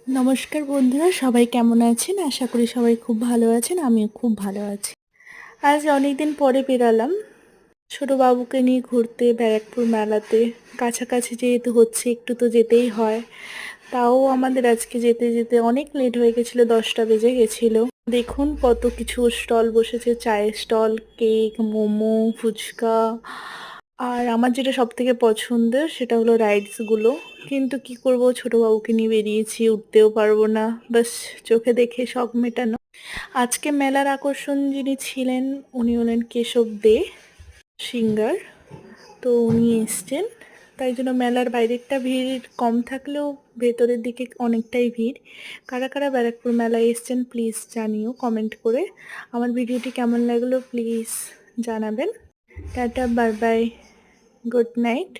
নমস্কার বন্ধুরা, সবাই কেমন আছেন? আশা করি সবাই খুব ভালো আছেন। আমিও খুব ভালো আছি। আজ অনেকদিন পরে বেরালাম ছোট বাবুকে নিয়ে ঘুরতে ব্যারাকপুর মেলাতে। কাছাকাছি যেহেতু হচ্ছে একটু তো যেতেই হয়। তাও আমাদের আজকে যেতে যেতে অনেক লেট হয়ে গেছিলো, 10টা বেজে গেছিলো। দেখুন কত কিছু স্টল বসেছে, চায়ের স্টল, কেক, মোমো, ফুচকা। আর আমার যেটা সব থেকে পছন্দের সেটা হলো রাইডসগুলো। কিন্তু কি করব, ছোট বাবুকে নিয়ে বেরিয়েছি, উঠতেও পারবো না, বাস চোখে দেখে শখ মেটানো। আজকে মেলার আকর্ষণ যিনি ছিলেন উনি হলেন কেশব দে, সিঙ্গার। তো উনি এসছেন, তাই জন্য মেলার বাইরেরটা ভিড় কম থাকলেও ভেতরের দিকে অনেকটাই ভিড়। কারা কারা ব্যারাকপুর মেলায় এসছেন প্লিজ জানিও কমেন্ট করে। আমার ভিডিওটি কেমন লাগলো প্লিজ জানাবেন। Tata, bye bye, good night.